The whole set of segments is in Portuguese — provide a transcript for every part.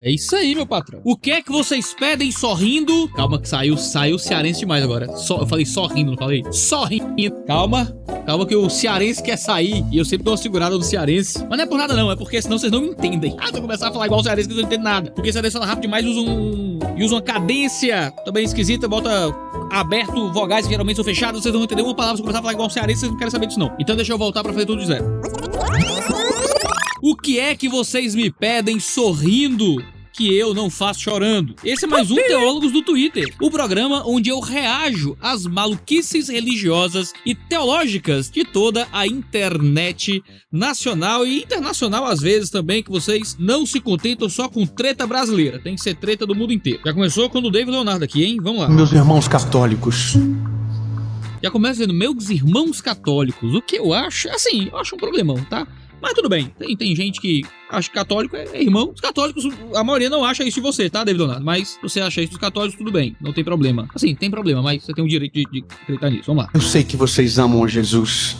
É isso aí, meu patrão. O que é que vocês pedem sorrindo? Calma que saiu cearense demais agora. Eu falei sorrindo, não falei? Sorrindo. Calma que o cearense quer sair e eu sempre dou uma segurada no cearense. Mas não é por nada não, é porque senão vocês não me entendem. Se eu começar a falar igual o cearense, vocês não entendem nada. Porque o cearense fala rápido demais e usa uma cadência também esquisita, bota aberto, vogais que geralmente são fechados, vocês não vão entender uma palavra. Se eu começar a falar igual o cearense, vocês não querem saber disso não. Então deixa eu voltar pra fazer tudo de zero. O que é que vocês me pedem sorrindo que eu não faço chorando? Esse é mais um Teólogos do Twitter, o programa onde eu reajo às maluquices religiosas e teológicas de toda a internet nacional e internacional às vezes também, que vocês não se contentam só com treta brasileira, tem que ser treta do mundo inteiro. Já começou quando o David Leonardo aqui, hein? Vamos lá. Meus irmãos católicos. Já começa dizendo, meus irmãos católicos, o que eu acho, assim, eu acho um problemão, tá? Mas tudo bem, tem gente que acha que católico é irmão. Os católicos, a maioria não acha isso de você, tá, David Leonardo? Mas se você acha isso dos católicos, tudo bem, não tem problema. Assim, tem problema, mas você tem o direito de acreditar nisso. Vamos lá. Eu sei que vocês amam Jesus,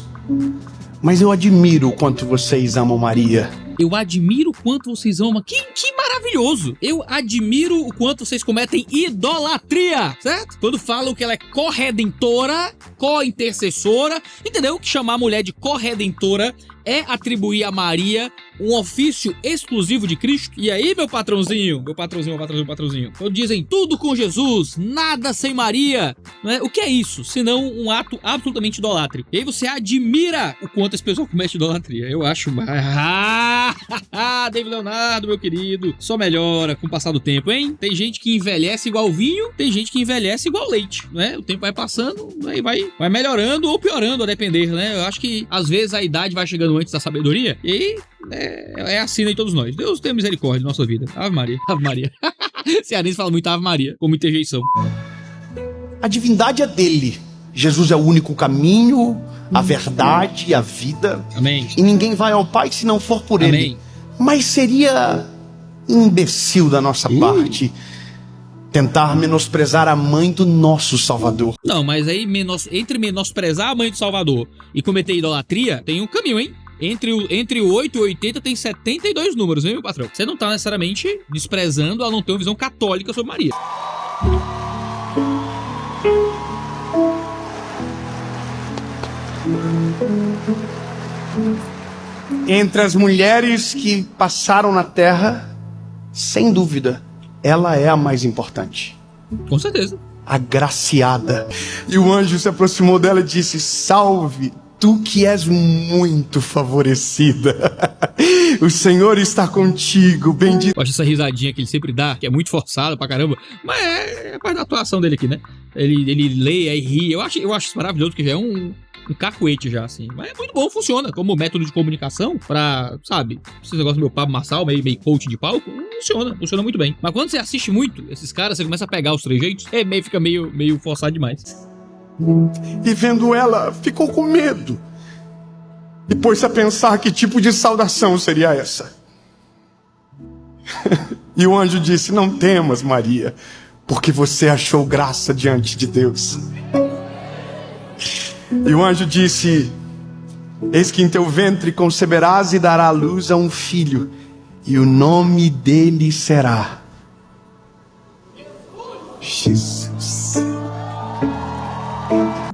mas eu admiro o quanto vocês amam Maria. Eu admiro o quanto vocês amam. Que maravilhoso! Eu admiro o quanto vocês cometem idolatria, certo? Quando falam que ela é corredentora, co-intercessora, entendeu? Que chamar a mulher de corredentora é atribuir a Maria um ofício exclusivo de Cristo. E aí, meu patrãozinho, quando dizem tudo com Jesus, nada sem Maria, não é? O que é isso? Senão um ato absolutamente idolátrico. E aí você admira o quanto esse pessoal comete idolatria. Eu acho... David Leonardo, meu querido, só melhora com o passar do tempo, hein? Tem gente que envelhece igual vinho, tem gente que envelhece igual leite, né? O tempo vai passando, aí vai melhorando ou piorando, a depender, né? Eu acho que às vezes a idade vai chegando antes da sabedoria e é assim de todos nós. Deus tenha misericórdia de nossa vida. Ave Maria, Ave Maria. Cearense fala muito Ave Maria, com muita rejeição. A divindade é dele. Jesus é o único caminho, a verdade e a vida. Amém. E ninguém vai ao Pai se não for por Amém. ele. Mas seria imbecil da nossa parte tentar menosprezar a mãe do nosso Salvador. Não, mas aí entre menosprezar a mãe do Salvador e cometer idolatria, tem um caminho, hein? Entre o 8 e o 80 tem 72 números, hein, meu patrão? Você não tá necessariamente desprezando a não ter uma visão católica sobre Maria. Entre as mulheres que passaram na terra, sem dúvida, ela é a mais importante. Com certeza. Agraciada. E o anjo se aproximou dela e disse: salve, tu que és muito favorecida. O Senhor está contigo, bendito. Eu acho essa risadinha que ele sempre dá, que é muito forçada pra caramba, mas é parte da atuação dele aqui, né? Ele lê, aí ri. Eu acho isso maravilhoso, porque já é um cacuete já, assim. Mas é muito bom, funciona como método de comunicação pra, sabe, esse negócio do meu papo marçal, meio coach de palco, funciona muito bem. Mas quando você assiste muito esses caras, você começa a pegar os trejeitos, fica meio forçado demais. E vendo ela, ficou com medo. E pôs-se a pensar que tipo de saudação seria essa. E o anjo disse: não temas, Maria, porque você achou graça diante de Deus. E o anjo disse: eis que em teu ventre conceberás e dará à luz a um filho, e o nome dele será Jesus.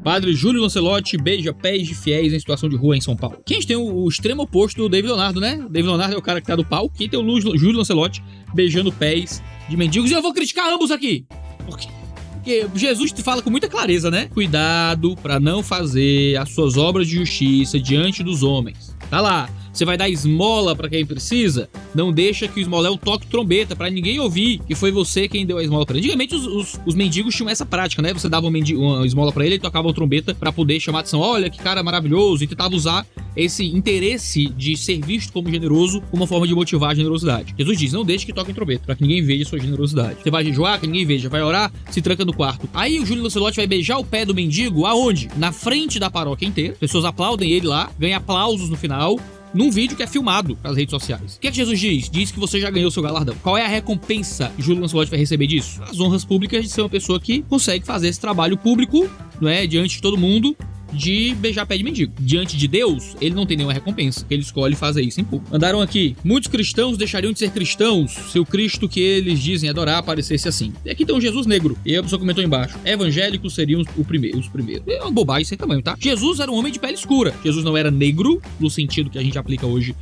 Padre Júlio Lancelotti beija pés de fiéis em situação de rua em São Paulo. Aqui a gente tem o extremo oposto do David Leonardo, né? O David Leonardo é o cara que tá do pau. Aqui tem o Júlio Lancelotti beijando pés de mendigos. E eu vou criticar ambos aqui. Porque Jesus te fala com muita clareza, né? Cuidado pra não fazer as suas obras de justiça diante dos homens. Tá lá. Você vai dar esmola pra quem precisa, não deixa que o esmoléu toque trombeta pra ninguém ouvir que foi você quem deu a esmola pra ele. Antigamente os mendigos tinham essa prática, né? Você dava uma esmola pra ele e tocava uma trombeta pra poder chamar a atenção. Olha que cara maravilhoso, e tentava usar esse interesse de ser visto como generoso como uma forma de motivar a generosidade. Jesus diz: não deixe que toquem trombeta pra que ninguém veja a sua generosidade. Você vai jejuar, que ninguém veja, vai orar, se tranca no quarto. Aí o Júlio Lancelotti vai beijar o pé do mendigo aonde? Na frente da paróquia inteira. As pessoas aplaudem ele lá, ganha aplausos no final, num vídeo que é filmado para as redes sociais. O que é que Jesus diz? Diz que você já ganhou seu galardão. Qual é a recompensa que Júlio Lancelotti vai receber disso? As honras públicas de ser uma pessoa que consegue fazer esse trabalho público, não é, diante de todo mundo, de beijar pé de mendigo. Diante de Deus, ele não tem nenhuma recompensa, ele escolhe fazer isso em público. Mandaram aqui: muitos cristãos deixariam de ser cristãos se o Cristo que eles dizem adorar aparecesse assim. E aqui tem um Jesus negro. E a pessoa comentou embaixo: evangélicos seriam os primeiros. É uma bobagem sem tamanho, tá? Jesus era um homem de pele escura. Jesus não era negro, no sentido que a gente aplica hoje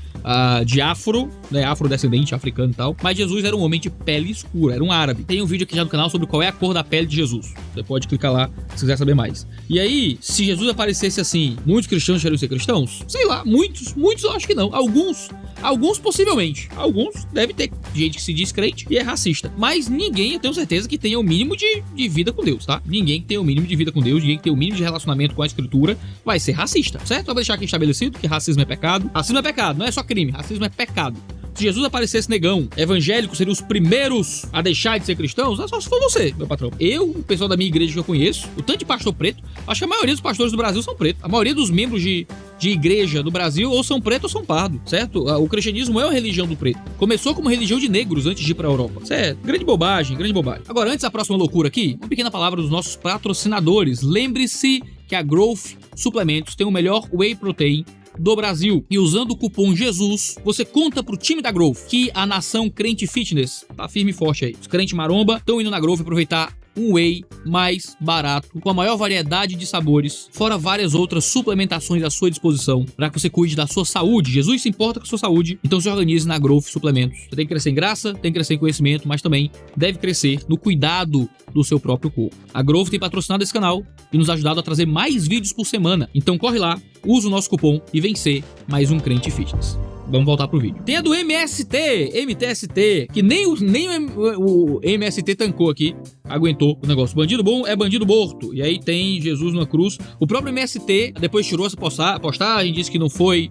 de afro, né? Afrodescendente, africano e tal. Mas Jesus era um homem de pele escura, era um árabe. Tem um vídeo aqui já no canal sobre qual é a cor da pele de Jesus. Você pode clicar lá se quiser saber mais. E aí, se Jesus aparecesse assim, muitos cristãos deixariam de ser cristãos? Sei lá, muitos eu acho que não. Alguns possivelmente. Alguns deve ter gente que se diz crente e é racista. Mas ninguém, eu tenho certeza, que tenha o mínimo de vida com Deus, tá? Ninguém que tenha o mínimo de vida com Deus, ninguém que tenha o mínimo de relacionamento com a escritura vai ser racista, certo? Vou deixar aqui estabelecido que racismo é pecado. Racismo é pecado, não é só crime, racismo é pecado. Se Jesus aparecesse negão, evangélicos seriam os primeiros a deixar de ser cristãos? É só se for você, meu patrão. Eu, o pessoal da minha igreja que eu conheço, o tanto de pastor preto, acho que a maioria dos pastores do Brasil são pretos. A maioria dos membros de igreja do Brasil ou são pretos ou são pardos, certo? O cristianismo é uma religião do preto. Começou como religião de negros antes de ir pra Europa. Isso é grande bobagem, grande bobagem. Agora, antes da próxima loucura aqui, uma pequena palavra dos nossos patrocinadores. Lembre-se que a Growth Suplementos tem o melhor whey protein do Brasil. E usando o cupom Jesus, você conta pro time da Growth que a nação crente fitness tá firme e forte aí. Os crentes maromba estão indo na Growth aproveitar um whey mais barato, com a maior variedade de sabores, fora várias outras suplementações à sua disposição, para que você cuide da sua saúde. Jesus se importa com a sua saúde, então se organize na Growth Suplementos. Você tem que crescer em graça, tem que crescer em conhecimento, mas também deve crescer no cuidado do seu próprio corpo. A Growth tem patrocinado esse canal e nos ajudado a trazer mais vídeos por semana. Então corre lá, usa o nosso cupom e vem ser mais um crente fitness. Vamos voltar pro vídeo. Tem a do MTST, que nem o MST tancou aqui, aguentou o negócio. Bandido bom é bandido morto. E aí tem Jesus numa cruz. O próprio MST depois tirou essa postagem, disse que não foi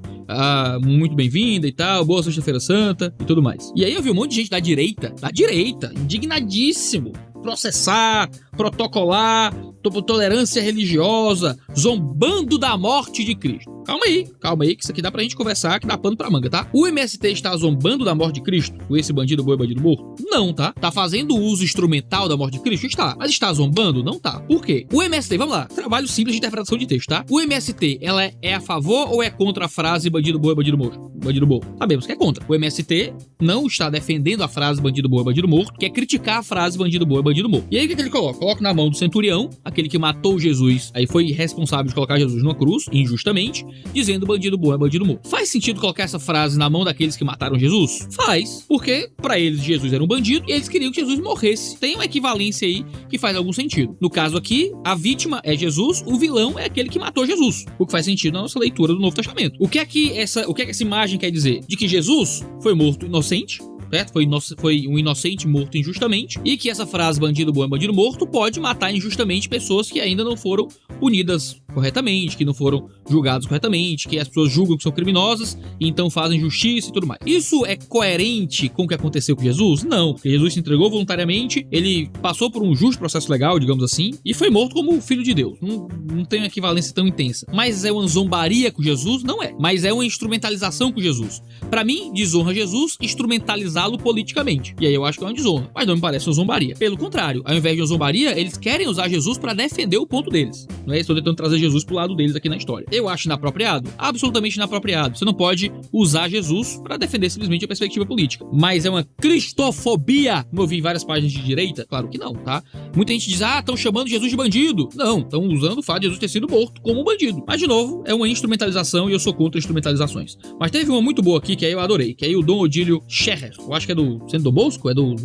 muito bem-vinda e tal, boa sexta-feira santa e tudo mais. E aí eu vi um monte de gente da direita, indignadíssimo. Processar, protocolar, tolerância religiosa, zombando da morte de Cristo. Calma aí, que isso aqui dá pra gente conversar, que dá pano pra manga, tá? O MST está zombando da morte de Cristo? Com esse bandido bom e bandido morto? Não, tá? Tá fazendo uso instrumental da morte de Cristo? Está. Mas está zombando? Não tá. Por quê? O MST, vamos lá, trabalho simples de interpretação de texto, tá? O MST, ela é a favor ou é contra a frase bandido bom e bandido morto? Bandido bom. Sabemos que é contra. O MST não está defendendo a frase bandido bom e bandido morto, quer criticar a frase bandido bom e bandido morto. E aí o que ele coloca? Coloca na mão do centurião, aquele que matou Jesus, aí foi responsável de colocar Jesus numa cruz, injustamente, dizendo bandido bom é bandido morto. Faz sentido colocar essa frase na mão daqueles que mataram Jesus? Faz, porque pra eles Jesus era um bandido e eles queriam que Jesus morresse. Tem uma equivalência aí que faz algum sentido. No caso aqui, a vítima é Jesus, o vilão é aquele que matou Jesus, o que faz sentido na nossa leitura do Novo Testamento. O que é que essa imagem quer dizer? De que Jesus foi morto inocente, certo? Foi um inocente morto injustamente, e que essa frase bandido bom é bandido morto pode matar injustamente pessoas que ainda não foram punidas corretamente, que não foram julgadas corretamente, que as pessoas julgam que são criminosas e então fazem justiça e tudo mais. Isso é coerente com o que aconteceu com Jesus? Não, porque Jesus se entregou voluntariamente, ele passou por um justo processo legal, digamos assim, e foi morto como filho de Deus. Não tem uma equivalência tão intensa. Mas é uma zombaria com Jesus? Não é. Mas é uma instrumentalização com Jesus. Pra mim, desonra Jesus instrumentalizá-lo politicamente. E aí eu acho que é uma desonra. Mas não me parece uma zombaria. Pelo contrário, ao invés de uma zombaria, eles querem usar Jesus pra defender o ponto deles. Não é? Estou tentando trazer Jesus pro lado deles aqui na história. Eu acho inapropriado? Absolutamente inapropriado. Você não pode usar Jesus pra defender simplesmente a perspectiva política. Mas é uma cristofobia, como eu vi em várias páginas de direita? Claro que não, tá? Muita gente diz, estão chamando Jesus de bandido. Não, estão usando o fato de Jesus ter sido morto como um bandido. Mas, de novo, é uma instrumentalização e eu sou contra instrumentalizações. Mas teve uma muito boa aqui, que aí eu adorei, que aí o Dom Odílio Scherrer, eu acho que é do Centro do Bosco, é do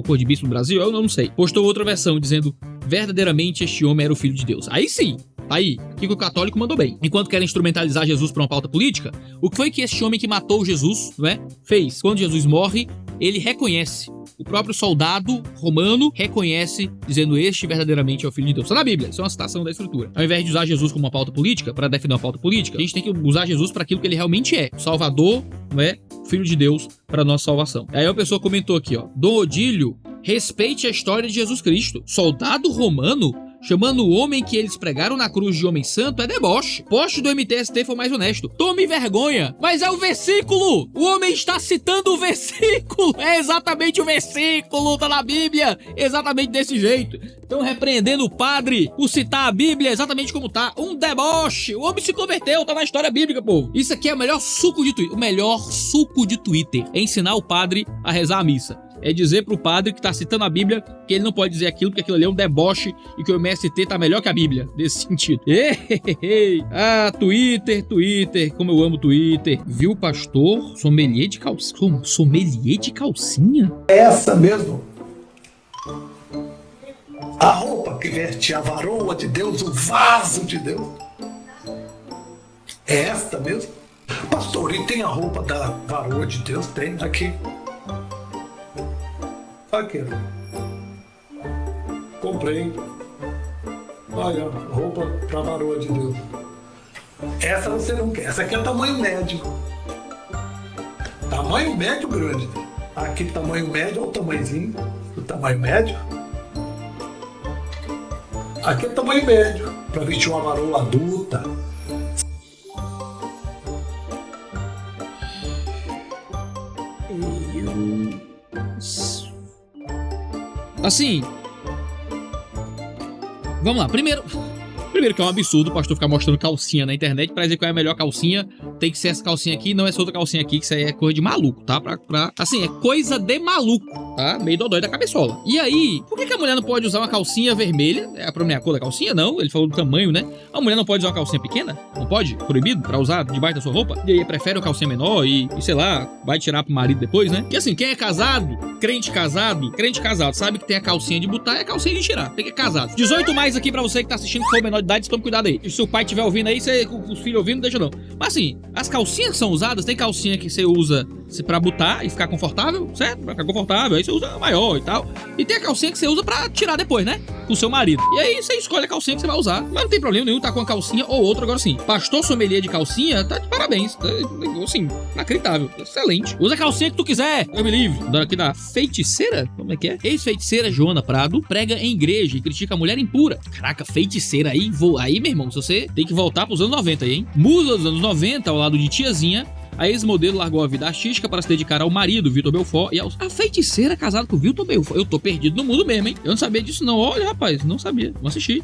Cor de Bispo do Brasil, eu não sei. Postou outra versão dizendo, verdadeiramente este homem era o Filho de Deus. Aí sim. Aí, aqui que o católico mandou bem. Enquanto querem instrumentalizar Jesus para uma pauta política, o que foi que este homem que matou Jesus, não é, fez? Quando Jesus morre, ele reconhece. O próprio soldado romano reconhece, dizendo este verdadeiramente é o Filho de Deus. Está na Bíblia, isso é uma citação da Escritura. Ao invés de usar Jesus como uma pauta política, para defender uma pauta política, a gente tem que usar Jesus para aquilo que ele realmente é. Salvador, não é? Filho de Deus para nossa salvação. Aí a pessoa comentou aqui, Dom Odílio, respeite a história de Jesus Cristo. Soldado romano chamando o homem que eles pregaram na cruz de homem santo é deboche. Poste do MTST foi mais honesto. Tome vergonha. Mas é o versículo. O homem está citando o versículo. É exatamente o versículo. Tá na Bíblia. Exatamente desse jeito. Estão repreendendo o padre por citar a Bíblia exatamente como tá. Um deboche. O homem se converteu. Tá na história bíblica, povo. Isso aqui é o melhor suco de Twitter. O melhor suco de Twitter é ensinar o padre a rezar a missa. É dizer pro padre que tá citando a Bíblia que ele não pode dizer aquilo, porque aquilo ali é um deboche e que o MST tá melhor que a Bíblia, nesse sentido. Twitter, como eu amo Twitter. Viu, pastor? Sommelier de calcinha? Sommelier de calcinha? É essa mesmo. A roupa que veste a varoa de Deus, o vaso de Deus. É esta mesmo. Pastor, e tem a roupa da varoa de Deus? Tem aqui. Aqui. Comprei. Olha, roupa pra varoa de Deus. Essa você não quer. Essa aqui é tamanho médio. Tamanho médio grande. Aqui tamanho médio, olha o tamanhozinho. O tamanho médio. Aqui é tamanho médio. Pra vestir uma varoa adulta. Assim, vamos lá. Primeiro que é um absurdo o pastor ficar mostrando calcinha na internet pra dizer qual é a melhor calcinha. Tem que ser essa calcinha aqui, não essa outra calcinha aqui, que isso aí é coisa de maluco, tá? Assim, é coisa de maluco, tá? Meio dodói da cabeçola. E aí, por que a mulher não pode usar uma calcinha vermelha? É pra mim a cor da calcinha? Não, ele falou do tamanho, né? A mulher não pode usar uma calcinha pequena? Não pode? Proibido pra usar debaixo da sua roupa? E aí prefere uma calcinha menor e sei lá, vai tirar pro marido depois, né? E assim, quem é casado, crente casado, sabe que tem a calcinha de botar e a calcinha de tirar. Tem que é casado. 18 mais aqui pra você que tá assistindo, que for menor de idade, tome cuidado aí. E se o pai estiver ouvindo aí, os filhos ouvindo, deixa não. Mas assim, as calcinhas que são usadas, tem calcinha que você usa pra botar e ficar confortável, certo? Pra ficar confortável, aí você usa maior e tal. E tem a calcinha que você usa pra tirar depois, né? Com o seu marido. E aí você escolhe a calcinha que você vai usar. Mas não tem problema nenhum, tá com uma calcinha ou outra. Agora sim, pastor sommelier de calcinha, tá de parabéns. Tá, assim, inacreditável. Excelente. Usa a calcinha que tu quiser. Eu me livre. Dando aqui da feiticeira? Como é que é? Ex-feiticeira Joana Prado prega em igreja e critica a mulher impura. Caraca, feiticeira aí, aí, meu irmão, se você tem que voltar pros anos 90 aí, hein? Musa dos anos 90, ao lado de tiazinha, a ex-modelo largou a vida artística para se dedicar ao marido, Vitor Belfort, e a feiticeira casada com o Vitor Belfort. Eu tô perdido no mundo mesmo, hein? Eu não sabia disso não. Olha, rapaz, não sabia. Vou assistir.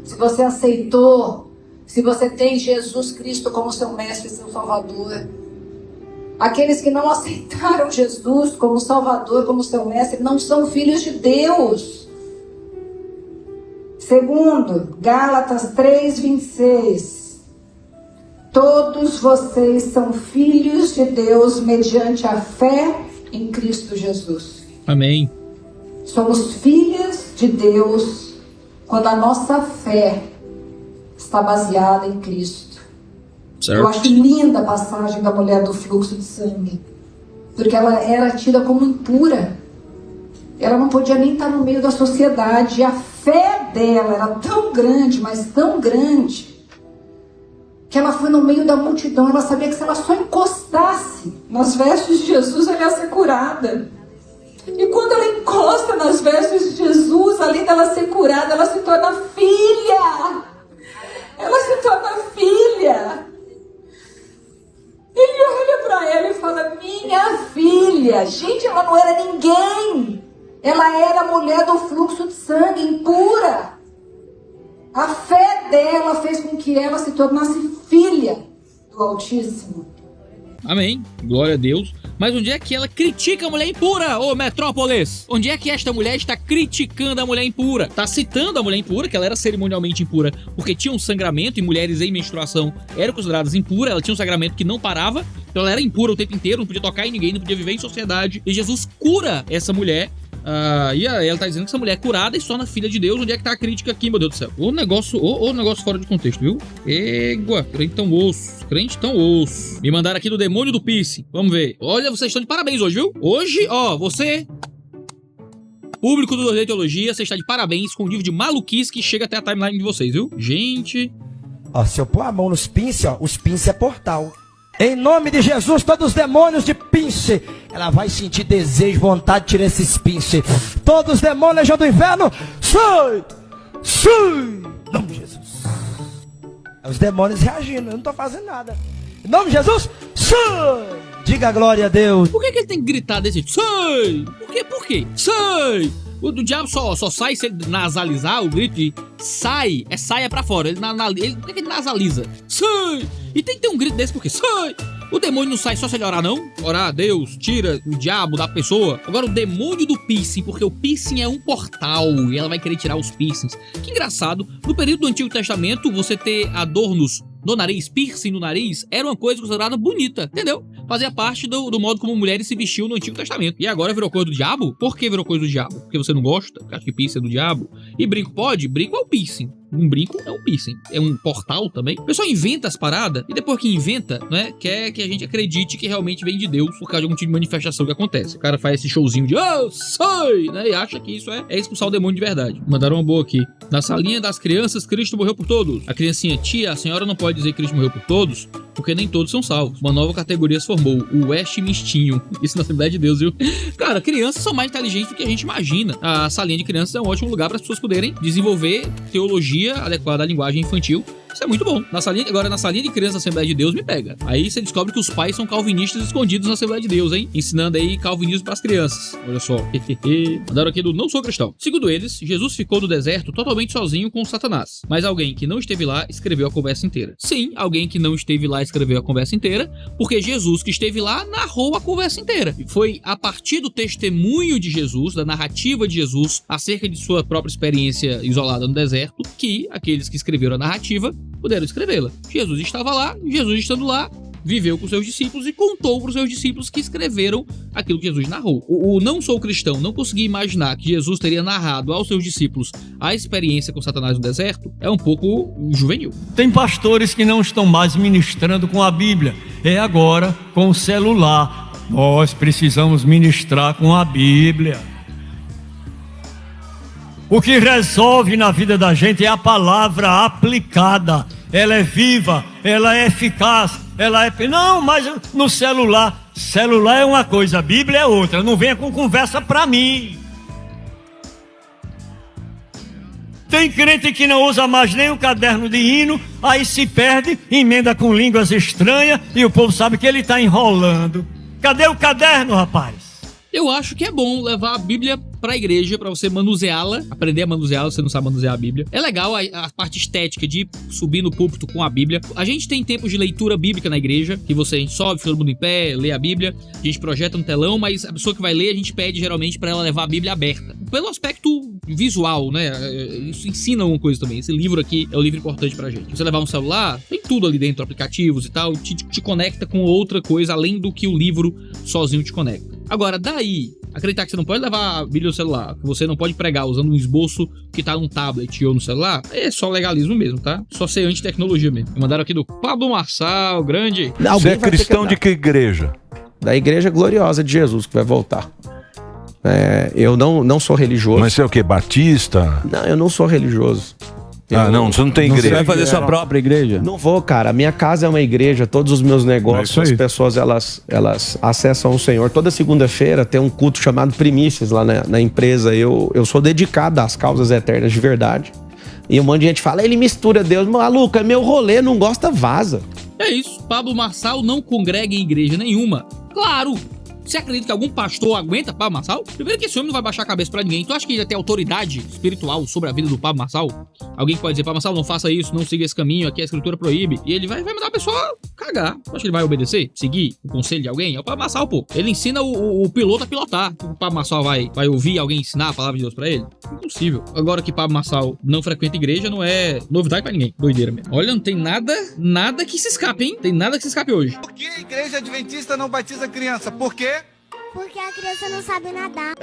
Se você aceitou, se você tem Jesus Cristo como seu mestre e seu salvador, aqueles que não aceitaram Jesus como salvador, como seu mestre, não são filhos de Deus. Segundo, Gálatas 3:26. Todos vocês são filhos de Deus mediante a fé em Cristo Jesus. Amém. Somos filhos de Deus quando a nossa fé está baseada em Cristo. Certo. Eu acho linda a passagem da mulher do fluxo de sangue, porque ela era tida como impura. Ela não podia nem estar no meio da sociedade. E a fé dela era tão grande, mas tão grande, que ela foi no meio da multidão. Ela sabia que se ela só encostasse nas vestes de Jesus, ela ia ser curada. E quando ela encosta nas vestes de Jesus, além dela ser curada, ela se torna filha. Ela se torna filha. Ele olha para ela e fala: minha filha. Gente, ela não era ninguém. Ela era a mulher do fluxo de sangue, impura. A fé dela fez com que ela se tornasse filha do Altíssimo. Amém. Glória a Deus. Mas onde é que ela critica a mulher impura, ô Metrópolis? Onde é que esta mulher está criticando a mulher impura? Está citando a mulher impura, que ela era cerimonialmente impura porque tinha um sangramento, e mulheres em menstruação eram consideradas impuras. Ela tinha um sangramento que não parava, então ela era impura o tempo inteiro, não podia tocar em ninguém, não podia viver em sociedade. E Jesus cura essa mulher. E ela tá dizendo que essa mulher é curada e só na filha de Deus. Onde é que tá a crítica aqui, meu Deus do céu? O negócio fora de contexto, viu? Égua, crente tão osso. Me mandaram aqui do demônio do piercing. Vamos ver. Olha, vocês estão de parabéns hoje, viu? Hoje, ó, você, público do Dois Teologia, você está de parabéns com o nível de maluquice que chega até a timeline de vocês, viu? Gente. Ó, se eu pôr a mão nos pinces, ó, os pinces é portal. Em nome de Jesus, todos os demônios de pince, ela vai sentir desejo, vontade de tirar esses pinces. Todos os demônios do inferno, sai! Sim! Em nome de Jesus. Os demônios reagindo, eu não estou fazendo nada. Em nome de Jesus, sim! Diga a glória a Deus. Por que ele tem que gritar desse jeito? Sai! Por quê? Sai! O do diabo só sai se ele nasalizar o grito de sai. Saia pra fora. Por que ele nasaliza? Sai! E tem que ter um grito desse porque sai! O demônio não sai só se ele orar, não? Orar, Deus, tira o diabo da pessoa. Agora o demônio do piercing, porque o piercing é um portal e ela vai querer tirar os piercings. Que engraçado, no período do Antigo Testamento, você ter adornos no nariz, piercing no nariz, era uma coisa considerada bonita, entendeu? Fazia parte do modo como mulheres se vestiam no Antigo Testamento. E agora virou coisa do diabo? Por que virou coisa do diabo? Porque você não gosta? Porque acha que piercing é do diabo? E brinco pode? Brinco é o piercing. Um brinco é um piercing. É um portal também. O pessoal inventa as paradas e depois que inventa, né, quer que a gente acredite que realmente vem de Deus por causa de algum tipo de manifestação que acontece. O cara faz esse showzinho de sai, né, e acha que isso é expulsar o demônio de verdade. Mandaram uma boa aqui. Na salinha das crianças, Cristo morreu por todos. A criancinha, tia, a senhora não pode dizer que Cristo morreu por todos, porque nem todos são salvos. Uma nova categoria se formou, o Westminstinho. Isso na Assembleia de Deus, viu? Cara, crianças são mais inteligentes do que a gente imagina. A salinha de crianças é um ótimo lugar para as pessoas poderem desenvolver teologia adequada à linguagem infantil. Isso é muito bom. Agora, na salinha de crianças da Assembleia de Deus, me pega. Aí você descobre que os pais são calvinistas escondidos na Assembleia de Deus, hein? Ensinando aí calvinismo pras crianças. Olha só. Mandaram aqui do Não Sou Cristão. Segundo eles, Jesus ficou no deserto totalmente sozinho com Satanás. Mas alguém que não esteve lá escreveu a conversa inteira. Sim, alguém que não esteve lá escreveu a conversa inteira, porque Jesus que esteve lá narrou a conversa inteira. Foi a partir do testemunho de Jesus, da narrativa de Jesus, acerca de sua própria experiência isolada no deserto, que aqueles que escreveram a narrativa puderam escrevê-la. Jesus estava lá, Jesus estando lá, viveu com seus discípulos e contou para os seus discípulos que escreveram aquilo que Jesus narrou. O Não Sou Cristão não conseguia imaginar que Jesus teria narrado aos seus discípulos a experiência com Satanás no deserto é um pouco juvenil. Tem pastores que não estão mais ministrando com a Bíblia, é agora com o celular. Nós precisamos ministrar com a Bíblia. O que resolve na vida da gente é a palavra aplicada. Ela é viva, ela é eficaz, ela é... Não, mas no celular é uma coisa, a Bíblia é outra. Não venha com conversa pra mim. Tem crente que não usa mais nem um caderno de hino, aí se perde, emenda com línguas estranhas e o povo sabe que ele está enrolando. Cadê o caderno, rapaz? Eu acho que é bom levar a Bíblia pra igreja, pra você manuseá-la, aprender a manuseá-la, se você não sabe manusear a Bíblia. É legal a parte estética de subir no púlpito com a Bíblia. A gente tem tempos de leitura bíblica na igreja, que a gente sobe, fica todo mundo em pé, lê a Bíblia, a gente projeta no telão, mas a pessoa que vai ler, a gente pede geralmente pra ela levar a Bíblia aberta. Pelo aspecto visual, né? Isso ensina alguma coisa também. Esse livro aqui é um livro importante pra gente. Você levar um celular, tem tudo ali dentro, aplicativos e tal, te conecta com outra coisa, além do que o livro sozinho te conecta. Agora, daí, acreditar que você não pode levar a Bíblia no celular, que você não pode pregar usando um esboço que tá num tablet ou no celular, é só legalismo mesmo, tá? Só ser anti-tecnologia mesmo. Me mandaram aqui do Pablo Marçal, grande. Você é cristão de que igreja? Da Igreja Gloriosa de Jesus, que vai voltar. Eu não sou religioso. Mas você é o quê? Batista? Não, eu não sou religioso. Não, você não tem igreja. Você vai fazer sua própria igreja? Não vou, cara. A minha casa é uma igreja. Todos os meus negócios, as pessoas, elas acessam o Senhor. Toda segunda-feira tem um culto chamado Primícias lá na empresa. Eu sou dedicado às causas eternas de verdade. E um monte de gente fala, ele mistura Deus. Maluco, é meu rolê, não gosta, vaza. É isso. Pablo Marçal não congrega em igreja nenhuma. Claro! Você acredita que algum pastor aguenta Pablo Marçal? Primeiro que esse homem não vai baixar a cabeça pra ninguém. Tu acha que ele tem autoridade espiritual sobre a vida do Pablo Marçal? Alguém que pode dizer, Pablo Marçal, não faça isso, não siga esse caminho, aqui a escritura proíbe. E ele vai mandar a pessoa cagar. Tu acha que ele vai obedecer? Seguir o conselho de alguém? É o Pablo Marçal, pô. Ele ensina o piloto a pilotar. O Pablo Marçal vai ouvir alguém ensinar a palavra de Deus pra ele? Impossível. Agora que Pablo Marçal não frequenta igreja, não é novidade pra ninguém. Doideira mesmo. Olha, não tem nada que se escape, hein? Tem nada que se escape hoje. Por que a igreja adventista não batiza criança? Por quê? Porque a criança não sabe nadar.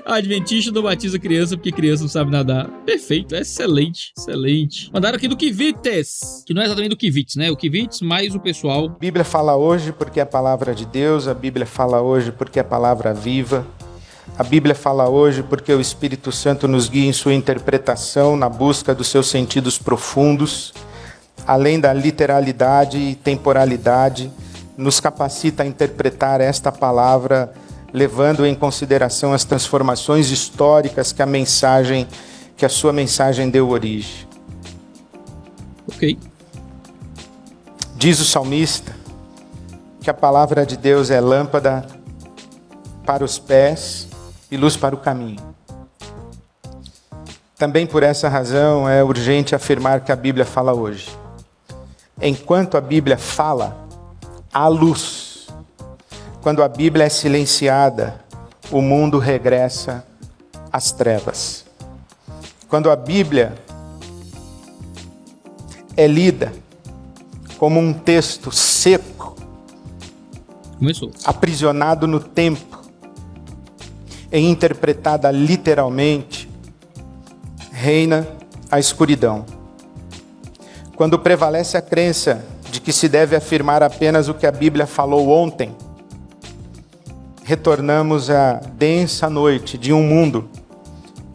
A adventista não batiza criança porque criança não sabe nadar. Perfeito, excelente, excelente. Mandaram aqui do Kivites, que não é exatamente do Kivitz, né? O Kivitz mais o pessoal. A Bíblia fala hoje porque é a palavra de Deus, a Bíblia fala hoje porque é a palavra viva. A Bíblia fala hoje porque o Espírito Santo nos guia em sua interpretação, na busca dos seus sentidos profundos. Além da literalidade e temporalidade, nos capacita a interpretar esta palavra levando em consideração as transformações históricas que a sua mensagem deu origem. Ok. Diz o salmista que a palavra de Deus é lâmpada para os pés e luz para o caminho. Também por essa razão é urgente afirmar que a Bíblia fala hoje. Enquanto a Bíblia fala, há luz. Quando a Bíblia é silenciada, o mundo regressa às trevas. Quando a Bíblia é lida como um texto seco, aprisionado no tempo, e interpretada literalmente, reina a escuridão. Quando prevalece a crença de que se deve afirmar apenas o que a Bíblia falou ontem, retornamos à densa noite de um mundo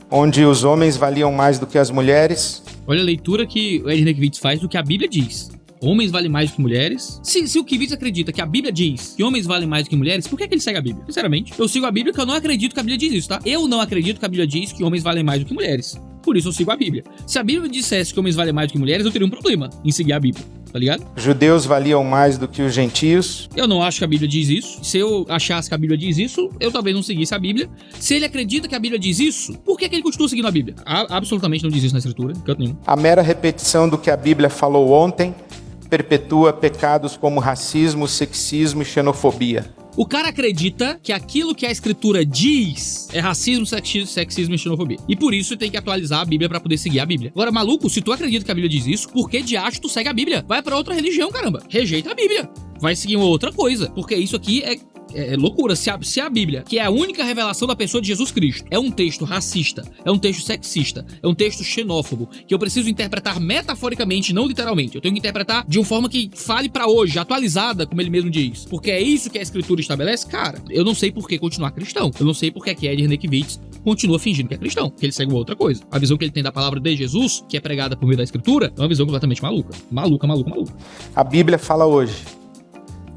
onde os homens valiam mais do que as mulheres. Olha a leitura que o Ed Kivitz faz do que a Bíblia diz. Homens valem mais do que mulheres. Se o Kivitz acredita que a Bíblia diz que homens valem mais do que mulheres, por que ele segue a Bíblia? Sinceramente, eu sigo a Bíblia porque eu não acredito que a Bíblia diz isso, tá? Eu não acredito que a Bíblia diz que homens valem mais do que mulheres. Por isso eu sigo a Bíblia. Se a Bíblia dissesse que homens valem mais do que mulheres, eu teria um problema em seguir a Bíblia, tá ligado? Judeus valiam mais do que os gentios. Eu não acho que a Bíblia diz isso. Se eu achasse que a Bíblia diz isso, eu talvez não seguisse a Bíblia. Se ele acredita que a Bíblia diz isso, por que ele continua seguindo a Bíblia? Absolutamente não diz isso na Escritura, de canto nenhum. A mera repetição do que a Bíblia falou ontem perpetua pecados como racismo, sexismo e xenofobia. O cara acredita que aquilo que a Escritura diz é racismo, sexismo e xenofobia. E por isso tem que atualizar a Bíblia pra poder seguir a Bíblia. Agora, maluco, se tu acredita que a Bíblia diz isso, por que de acho tu segue a Bíblia? Vai pra outra religião, caramba. Rejeita a Bíblia. Vai seguir uma outra coisa. Porque isso aqui é loucura. Se a Bíblia, que é a única revelação da pessoa de Jesus Cristo, é um texto racista, é um texto sexista, é um texto xenófobo, que eu preciso interpretar metaforicamente, não literalmente. Eu tenho que interpretar de uma forma que fale pra hoje, atualizada, como ele mesmo diz. Porque é isso que a Escritura estabelece, cara. Eu não sei por que continuar cristão. Eu não sei por que Ed Kivitz continua fingindo que é cristão, que ele segue uma outra coisa. A visão que ele tem da palavra de Jesus, que é pregada por meio da Escritura, é uma visão completamente maluca. Maluca. A Bíblia fala hoje.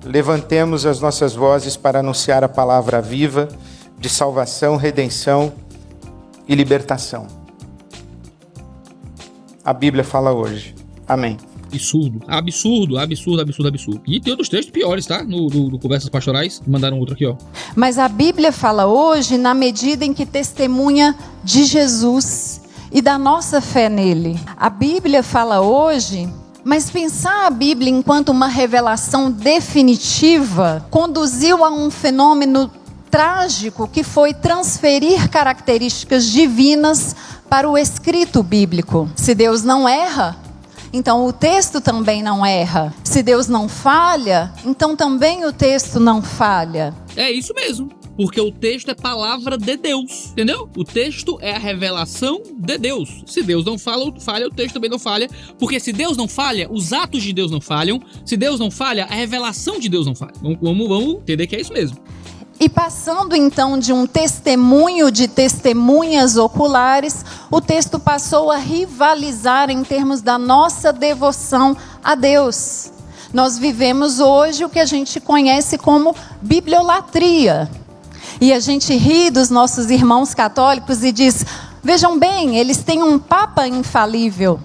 Levantemos as nossas vozes para anunciar a palavra viva de salvação, redenção e libertação. A Bíblia fala hoje. Amém. Absurdo. E tem outros textos piores, tá? No Conversas Pastorais. Mandaram outro aqui, ó. Mas a Bíblia fala hoje na medida em que testemunha de Jesus e da nossa fé nele. A Bíblia fala hoje... Mas pensar a Bíblia enquanto uma revelação definitiva conduziu a um fenômeno trágico que foi transferir características divinas para o escrito bíblico. Se Deus não erra, então o texto também não erra. Se Deus não falha, então também o texto não falha. É isso mesmo. Porque o texto é palavra de Deus, entendeu? O texto é a revelação de Deus. Se Deus não falha, o texto também não falha. Porque se Deus não falha, os atos de Deus não falham. Se Deus não falha, a revelação de Deus não falha. Vamos entender que é isso mesmo. E passando então de um testemunho de testemunhas oculares, o texto passou a rivalizar em termos da nossa devoção a Deus. Nós vivemos hoje o que a gente conhece como bibliolatria. E a gente ri dos nossos irmãos católicos e diz, vejam bem, eles têm um papa infalível.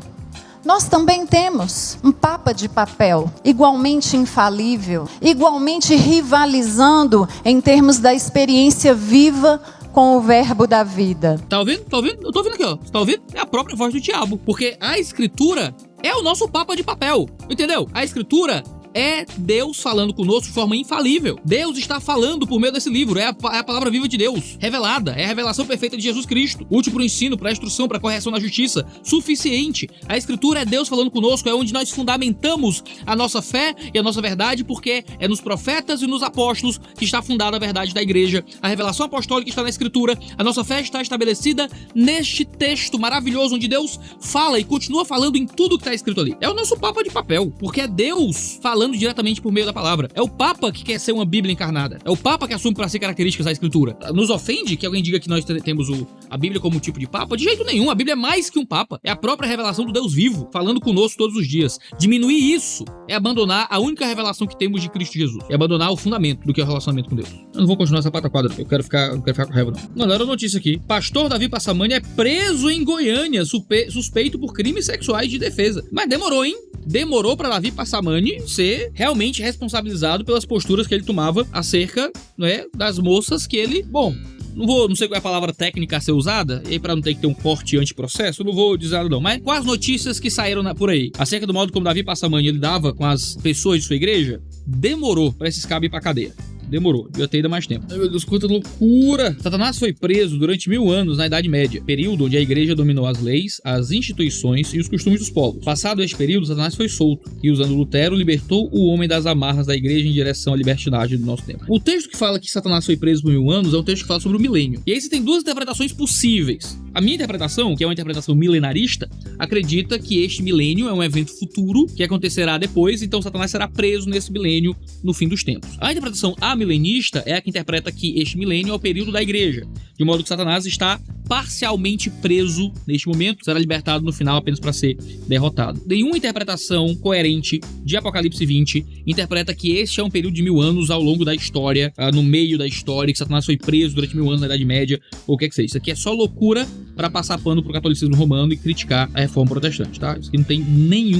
Nós também temos um papa de papel, igualmente infalível, igualmente rivalizando em termos da experiência viva com o verbo da vida. Tá ouvindo? Eu tô ouvindo aqui, ó. Você tá ouvindo? É a própria voz do diabo. Porque a Escritura é o nosso papa de papel, entendeu? A Escritura é Deus falando conosco de forma infalível. Deus está falando por meio desse livro. É a palavra viva de Deus, revelada. É a revelação perfeita de Jesus Cristo. Útil para o ensino, para a instrução, para a correção na justiça. Suficiente. A Escritura é Deus falando conosco. É onde nós fundamentamos a nossa fé e a nossa verdade, porque é nos profetas e nos apóstolos que está fundada a verdade da igreja. A revelação apostólica está na Escritura. A nossa fé está estabelecida neste texto maravilhoso, onde Deus fala e continua falando em tudo que está escrito ali. É o nosso papa de papel, porque é Deus falando diretamente por meio da palavra. É o Papa que quer ser uma Bíblia encarnada. É o Papa que assume para si características da Escritura. Nos ofende que alguém diga que nós temos a Bíblia como um tipo de papa? De jeito nenhum, a Bíblia é mais que um papa. É a própria revelação do Deus vivo, falando conosco todos os dias. Diminuir isso é abandonar a única revelação que temos de Cristo Jesus. É abandonar o fundamento do que é o relacionamento com Deus. Eu não vou continuar essa pataquada, eu quero ficar com raiva, não. Mandaram notícia aqui. Pastor Davi Passamani é preso em Goiânia, suspeito por crimes sexuais de defesa. Mas demorou, hein? Demorou pra Davi Passamani ser realmente responsabilizado pelas posturas que ele tomava acerca, né, das moças que ele... Bom, não sei qual é a palavra técnica a ser usada, e aí pra não ter que ter um corte antiprocesso, eu não vou dizer nada não, mas com as notícias que saíram por aí, acerca do modo como Davi Passamani lidava com as pessoas de sua igreja, demorou pra esses cabos ir pra cadeia. Demorou, devia ter ainda mais tempo. Ai, meu Deus, quanta loucura! Satanás foi preso durante 1000 anos na Idade Média, período onde a igreja dominou as leis, as instituições e os costumes dos povos. Passado este período, Satanás foi solto e, usando Lutero, libertou o homem das amarras da igreja em direção à libertinagem do nosso tempo. O texto que fala que Satanás foi preso por 1000 anos é um texto que fala sobre o milênio. E aí você tem duas interpretações possíveis. A minha interpretação, que é uma interpretação milenarista, acredita que este milênio é um evento futuro que acontecerá depois, então Satanás será preso nesse milênio no fim dos tempos. A interpretação milenista é a que interpreta que este milênio é o período da igreja, de modo que Satanás está parcialmente preso neste momento, será libertado no final apenas para ser derrotado. Nenhuma interpretação coerente de Apocalipse 20 interpreta que este é um período de 1000 anos ao longo da história, no meio da história, que Satanás foi preso durante 1000 anos na Idade Média, ou o que é que seja. Isso aqui é só loucura para passar pano pro catolicismo romano e criticar a reforma protestante, tá? Isso aqui não tem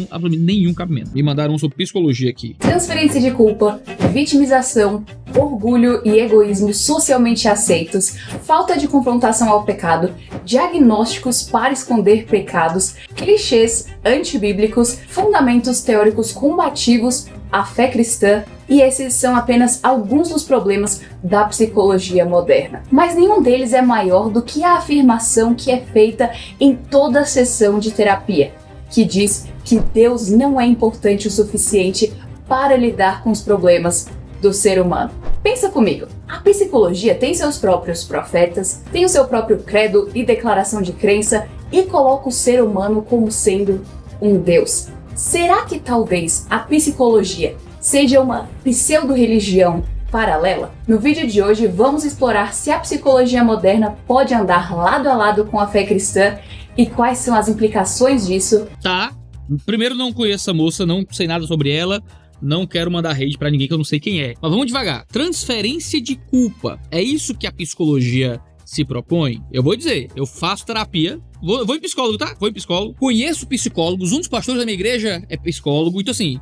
absolutamente nenhum cabimento. Me mandaram um sobre psicologia aqui. Transferência de culpa, vitimização, orgulho e egoísmo socialmente aceitos, falta de confrontação ao pecado, diagnósticos para esconder pecados, clichês antibíblicos, fundamentos teóricos combativos à fé cristã, e esses são apenas alguns dos problemas da psicologia moderna. Mas nenhum deles é maior do que a afirmação que é feita em toda sessão de terapia, que diz que Deus não é importante o suficiente para lidar com os problemas do ser humano. Pensa comigo, a psicologia tem seus próprios profetas, tem o seu próprio credo e declaração de crença e coloca o ser humano como sendo um Deus. Será que talvez a psicologia seja uma pseudo-religião paralela? No vídeo de hoje vamos explorar se a psicologia moderna pode andar lado a lado com a fé cristã e quais são as implicações disso. Tá, primeiro não conheço a moça, não sei nada sobre ela. Não quero mandar hate pra ninguém que eu não sei quem é. Mas vamos devagar. Transferência de culpa. É isso que a psicologia se propõe? Eu vou dizer, eu faço terapia. Vou em psicólogo, tá? Vou em psicólogo. Conheço psicólogos. Um dos pastores da minha igreja é psicólogo. Então assim,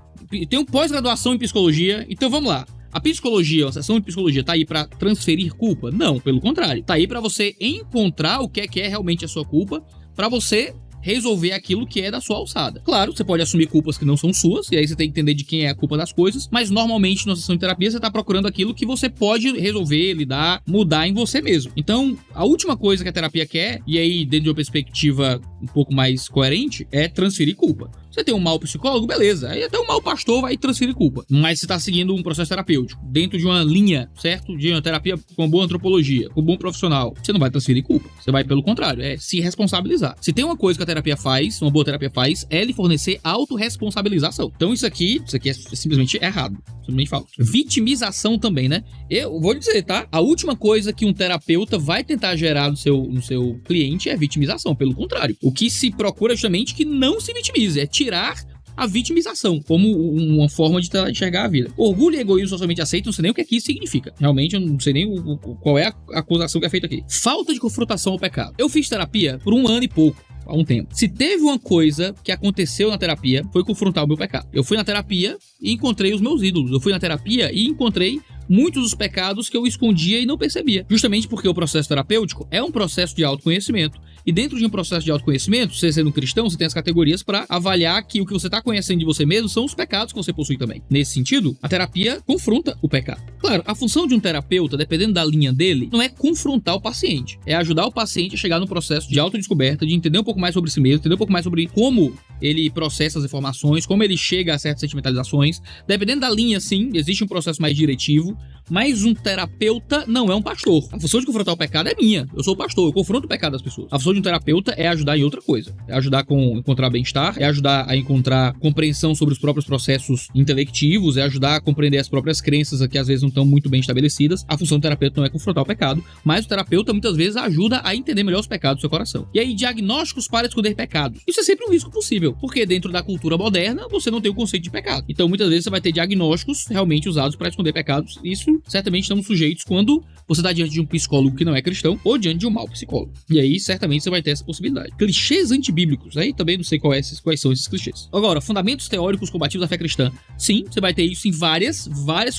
tenho pós-graduação em psicologia. Então vamos lá. A psicologia, a sessão de psicologia tá aí pra transferir culpa? Não, pelo contrário. Tá aí pra você encontrar o que é realmente a sua culpa, pra você resolver aquilo que é da sua alçada. Claro, você pode assumir culpas que não são suas, e aí você tem que entender de quem é a culpa das coisas, mas normalmente na sessão de terapia você tá procurando aquilo que você pode resolver, lidar, mudar em você mesmo. Então, a última coisa que a terapia quer, e aí dentro de uma perspectiva um pouco mais coerente, é transferir culpa. Você tem um mau psicólogo, beleza. Aí até um mau pastor vai transferir culpa. Mas você tá seguindo um processo terapêutico, dentro de uma linha, certo? De uma terapia com boa antropologia, com bom profissional. Você não vai transferir culpa. Você vai, pelo contrário, é se responsabilizar. Se tem uma coisa que a terapia faz, uma boa terapia faz, é lhe fornecer autorresponsabilização. Então isso aqui é simplesmente errado. Simplesmente falso. Vitimização também, né? Eu vou dizer, tá? A última coisa que um terapeuta vai tentar gerar no seu cliente é vitimização. Pelo contrário. O que se procura justamente que não se vitimize, é tirar a vitimização como uma forma de enxergar a vida. Orgulho e egoísmo socialmente aceitos, não sei nem o que aqui significa. Realmente, eu não sei nem qual é a acusação que é feita aqui. Falta de confrontação ao pecado. Eu fiz terapia por 1 ano e pouco. Há um tempo. Se teve uma coisa que aconteceu na terapia, foi confrontar o meu pecado. Eu fui na terapia e encontrei os meus ídolos. Eu fui na terapia e encontrei muitos dos pecados que eu escondia e não percebia. Justamente porque o processo terapêutico é um processo de autoconhecimento. E dentro de um processo de autoconhecimento, você sendo um cristão, você tem as categorias para avaliar que o que você está conhecendo de você mesmo são os pecados que você possui também. Nesse sentido, a terapia confronta o pecado. Claro, a função de um terapeuta, dependendo da linha dele, não é confrontar o paciente. É ajudar o paciente a chegar no processo de autodescoberta, de entender um pouco mais sobre si mesmo, entender um pouco mais sobre como ele processa as informações, como ele chega a certas sentimentalizações. Dependendo da linha, sim, existe um processo mais diretivo, Mas um terapeuta não é um pastor. A função de confrontar o pecado é minha. Eu sou o pastor, eu confronto o pecado das pessoas. A função de um terapeuta é ajudar em outra coisa. É ajudar a encontrar bem-estar, é ajudar a encontrar compreensão sobre os próprios processos intelectivos, é ajudar a compreender as próprias crenças que às vezes não estão muito bem estabelecidas. A função do terapeuta não é confrontar o pecado, mas o terapeuta muitas vezes ajuda a entender melhor os pecados do seu coração. E aí, diagnósticos para esconder pecados. Isso é sempre um risco possível, porque dentro da cultura moderna você não tem o conceito de pecado. Então muitas vezes você vai ter diagnósticos realmente usados para esconder pecados. Isso certamente estamos sujeitos quando você está diante de um psicólogo que não é cristão ou diante de um mau psicólogo. E aí certamente você vai ter essa possibilidade. Clichês antibíblicos, aí também não sei quais são esses clichês. Agora, fundamentos teóricos combativos da fé cristã. Sim, você vai ter isso em várias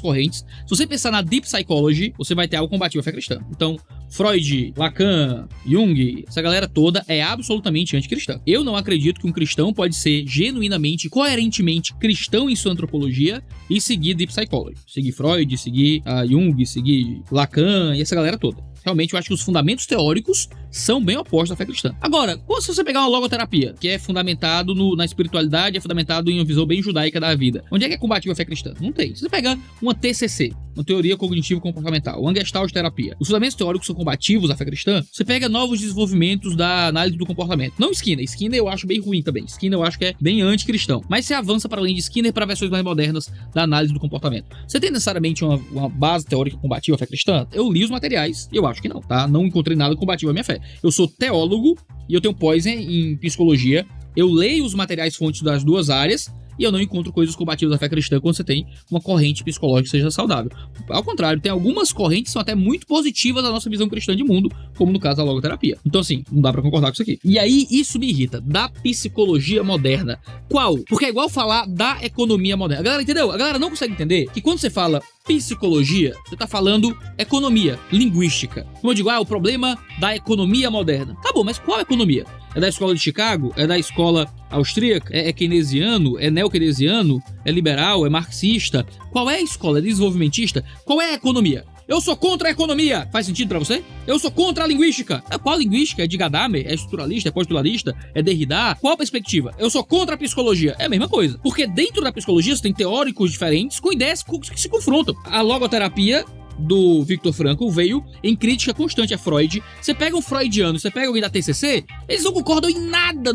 correntes. Se você pensar na Deep Psychology, você vai ter algo combativo à fé cristã. Então, Freud, Lacan, Jung, essa galera toda é absolutamente anticristã. Eu não acredito que um cristão pode ser genuinamente, coerentemente cristão em sua antropologia e seguir Deep Psychology. Seguir Freud, seguir Jung, seguir Lacan e essa galera toda. Realmente eu acho que os fundamentos teóricos são bem opostos à fé cristã. Agora, se você pegar uma logoterapia, que é fundamentado na espiritualidade, é fundamentado em uma visão bem judaica da vida, onde é que é compatível a fé cristã? Não tem. Se você pegar uma TCC, uma teoria cognitivo-comportamental, uma gestalt terapia, os fundamentos teóricos são combativos à fé cristã, você pega novos desenvolvimentos da análise do comportamento. Não Skinner. Skinner eu acho bem ruim também. Skinner eu acho que é bem anticristão. Mas você avança para além de Skinner para versões mais modernas da análise do comportamento. Você tem necessariamente uma base teórica combativa à fé cristã? Eu li os materiais e eu acho que não, tá? Não encontrei nada combativo à minha fé. Eu sou teólogo e eu tenho pós em psicologia. Eu leio os materiais fontes das duas áreas e eu não encontro coisas combativas à fé cristã quando você tem uma corrente psicológica que seja saudável. Ao contrário, tem algumas correntes que são até muito positivas da nossa visão cristã de mundo, como no caso da logoterapia. Então assim, não dá pra concordar com isso aqui. E aí, isso me irrita. Da psicologia moderna. Qual? Porque é igual falar da economia moderna. A galera entendeu? A galera não consegue entender que quando você fala psicologia, você tá falando economia, linguística. Como eu digo, o problema da economia moderna. Tá bom, mas qual economia? É da escola de Chicago? É da escola austríaca? É keynesiano? É neo-keynesiano? É liberal? É marxista? Qual é a escola? É desenvolvimentista? Qual é a economia? Eu sou contra a economia. Faz sentido pra você? Eu sou contra a linguística. Qual linguística? É de Gadamer? É estruturalista? É postulalista? É Derrida? Qual a perspectiva? Eu sou contra a psicologia. É a mesma coisa. Porque dentro da psicologia você tem teóricos diferentes com ideias que se confrontam. A logoterapia do Viktor Frankl veio em crítica constante a Freud. Você pega um freudiano, você pega alguém da TCC, eles não concordam em nada,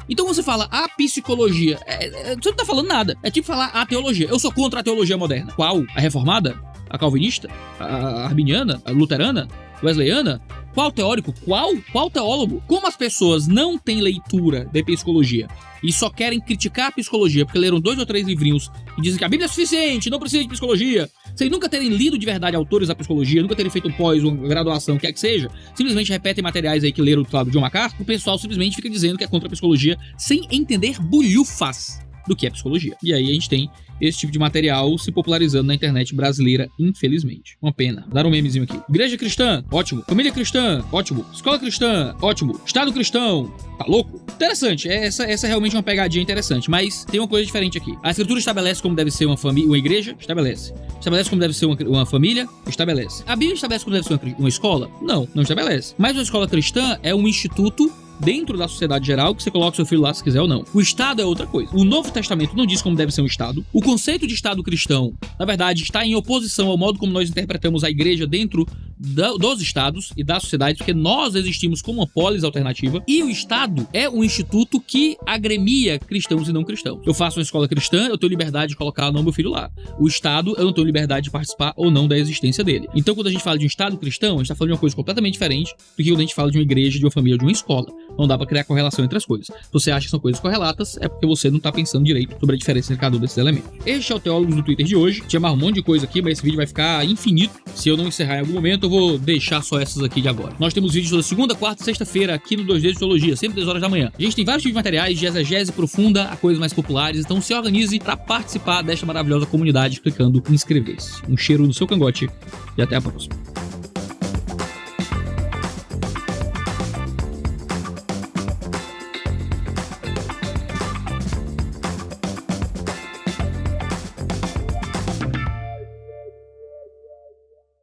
Então você fala a psicologia, você não tá falando nada. É tipo falar a teologia. Eu sou contra a teologia moderna. Qual? A reformada? A calvinista? A arminiana? A luterana? Wesleyana? Qual teórico? Qual teólogo? Como as pessoas não têm leitura de psicologia e só querem criticar a psicologia porque leram 2 ou 3 livrinhos e dizem que a Bíblia é suficiente, não precisa de psicologia, sem nunca terem lido de verdade autores da psicologia, nunca terem feito um pós, uma graduação, quer que seja, simplesmente repetem materiais aí que leram do John MacArthur, o pessoal simplesmente fica dizendo que é contra a psicologia sem entender bulhufas do que é psicologia. E aí a gente tem esse tipo de material se popularizando na internet brasileira, infelizmente. Uma pena. Dar um memezinho aqui. Igreja cristã, ótimo. Família cristã, ótimo. Escola cristã, ótimo. Estado cristão, tá louco? Interessante. Essa é realmente uma pegadinha interessante. Mas tem uma coisa diferente aqui. A escritura estabelece como deve ser uma família, uma igreja? Estabelece. Estabelece como deve ser uma família? Estabelece. A Bíblia estabelece como deve ser uma escola? Não estabelece. Mas uma escola cristã é um instituto dentro da sociedade geral, que você coloca seu filho lá se quiser ou não. O Estado é outra coisa. O Novo Testamento não diz como deve ser um Estado. O conceito de Estado cristão, na verdade, está em oposição ao modo como nós interpretamos a igreja dentro dos estados e da sociedade, porque nós existimos como uma polis alternativa, e o Estado é um instituto que agremia cristãos e não cristãos. Eu faço uma escola cristã, eu tenho liberdade de colocar o nome do meu filho lá. O Estado, eu não tenho liberdade de participar ou não da existência dele. Então, quando a gente fala de um Estado cristão, a gente está falando de uma coisa completamente diferente do que quando a gente fala de uma igreja, de uma família, de uma escola. Não dá pra criar correlação entre as coisas. Se você acha que são coisas correlatas, é porque você não tá pensando direito sobre a diferença entre cada um desses elementos. Este é o Teólogos do Twitter de hoje. Tinha mais um monte de coisa aqui, mas esse vídeo vai ficar infinito. Se eu não encerrar em algum momento, eu vou deixar só essas aqui de agora. Nós temos vídeos toda segunda, quarta e sexta-feira aqui no 2D de Teologia, sempre 10 horas da manhã. A gente tem vários tipos de materiais de exegese profunda a coisas mais populares, então se organize para participar desta maravilhosa comunidade clicando em inscrever-se. Um cheiro no seu cangote e até a próxima.